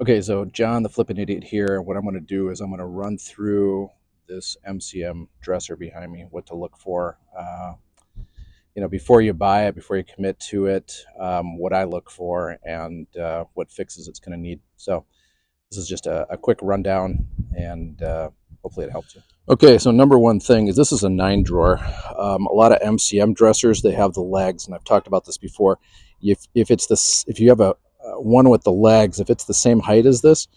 Okay, so John the flippin' idiot here. What I'm going to do is I'm going to run through this MCM dresser behind me, what to look for. Before you buy it, before you commit to it, what I look for and what fixes it's going to need. So this is just a quick rundown, and hopefully it helps you. Okay, so number one thing is this is a 9 drawer. A lot of MCM dressers, they have the legs, and I've talked about this before. If you have a one with the legs, if it's the same height as this,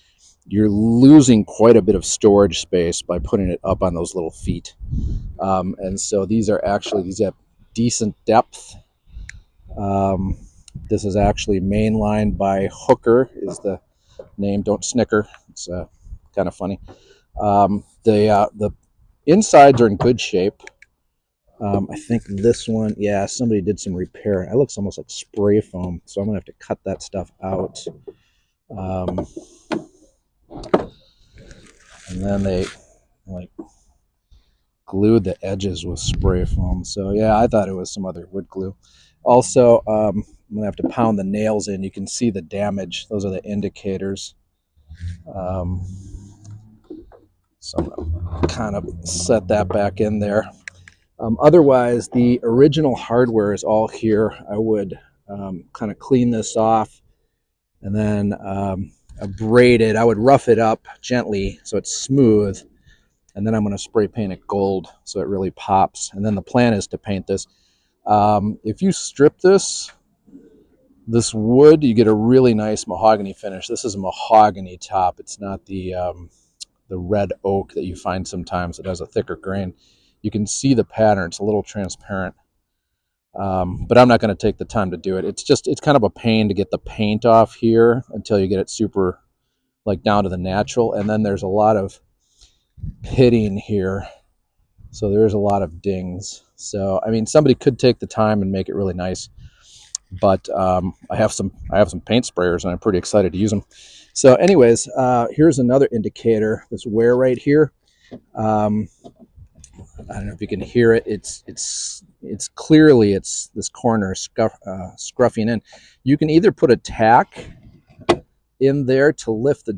you're losing quite a bit of storage space by putting it up on those little feet. And so these have decent depth. This is actually mainlined by Hooker is the name. Don't snicker. It's kind of funny. The insides are in good shape. I think this one, yeah, somebody did some repair. It looks almost like spray foam, so I'm gonna have to cut that stuff out. And then they like glued the edges with spray foam. So yeah, I thought it was some other wood glue. Also, I'm gonna have to pound the nails in. You can see the damage. Those are the indicators. So I'm gonna kind of set that back in there. Otherwise, the original hardware is all here. I would kind of clean this off and then braid it. I would rough it up gently so it's smooth, and then I'm going to spray paint it gold so it really pops. And then the plan is to paint this. If you strip this wood, you get a really nice mahogany finish. This is a mahogany top. It's not the red oak that you find sometimes. It has a thicker grain. You can see the pattern. It's a little transparent, but I'm not going to take the time to do it. It's kind of a pain to get the paint off here until you get it super like down to the natural. And then there's a lot of pitting here, so there's a lot of dings. So I mean, somebody could take the time and make it really nice, but I have some paint sprayers and I'm pretty excited to use them. So anyways, here's another indicator, this wear right here. I don't know if you can hear it. It's clearly this corner scruffing in. You can either put a tack in there to lift the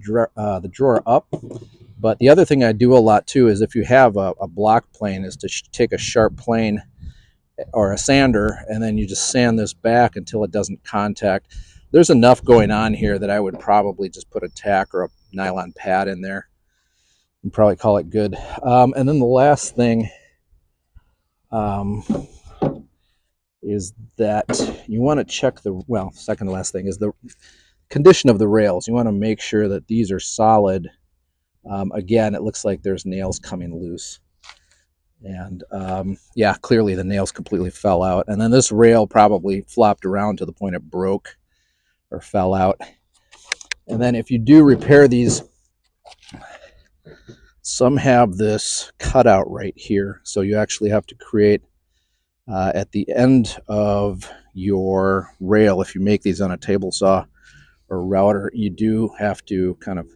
drawer up, but the other thing I do a lot too is if you have a block plane, is to take a sharp plane or a sander, and then you just sand this back until it doesn't contact. There's enough going on here that I would probably just put a tack or a nylon pad in there and probably call it good. And then the last thing is that you want to check second to last thing is the condition of the rails. You want to make sure that these are solid. Again, it looks like there's nails coming loose. And yeah, clearly the nails completely fell out. And then this rail probably flopped around to the point it broke or fell out. And then if you do repair these, some have this cutout right here. So you actually have to create at the end of your rail, if you make these on a table saw or router, you do have to kind of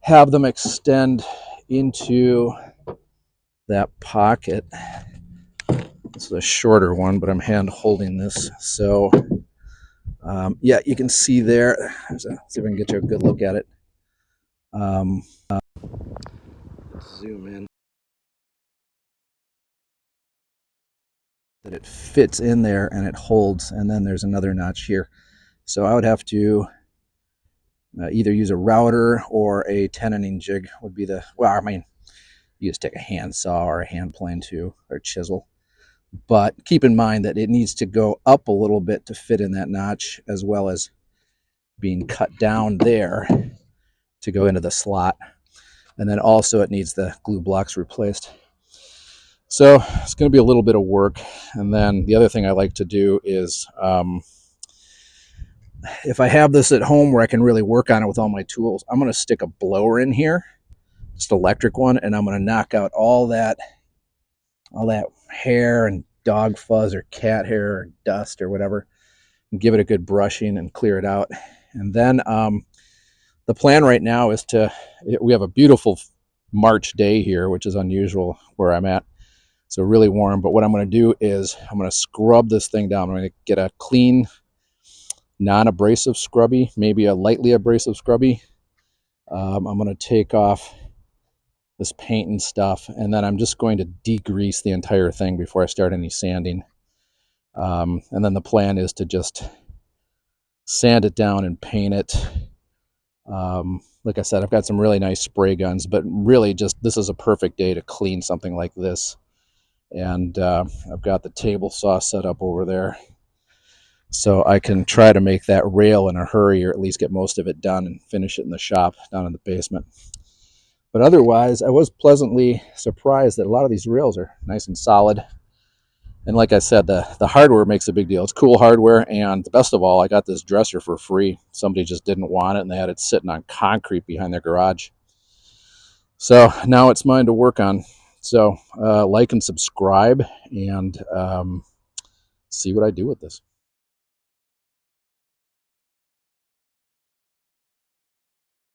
have them extend into that pocket. This is a shorter one, but I'm hand holding this. So yeah, you can see there. See if I can get you a good look at it. Zoom in. That it fits in there and it holds, and then there's another notch here. So I would have to either use a router or a tenoning jig would be I mean, you just take a hand saw or a hand plane too, or chisel. But keep in mind that it needs to go up a little bit to fit in that notch, as well as being cut down there to go into the slot. And then also it needs the glue blocks replaced. So it's going to be a little bit of work. And then the other thing I like to do is if I have this at home where I can really work on it with all my tools, I'm going to stick a blower in here, just electric one, and I'm going to knock out all that hair and dog fuzz or cat hair or dust or whatever, and give it a good brushing and clear it out. And then the plan right now is we have a beautiful March day here, which is unusual where I'm at. So really warm. But what I'm going to do is I'm going to scrub this thing down. I'm going to get a clean non-abrasive scrubby, maybe a lightly abrasive scrubby. I'm going to take off this paint and stuff, and then I'm just going to degrease the entire thing before I start any sanding. And then the plan is to just sand it down and paint it. Like I said, I've got some really nice spray guns, but really just this is a perfect day to clean something like this. And I've got the table saw set up over there, so I can try to make that rail in a hurry, or at least get most of it done and finish it in the shop down in the basement. But otherwise, I was pleasantly surprised that a lot of these rails are nice and solid. And like I said, the hardware makes a big deal. It's cool hardware, and the best of all, I got this dresser for free. Somebody just didn't want it, and they had it sitting on concrete behind their garage. So now it's mine to work on. So like and subscribe, and see what I do with this.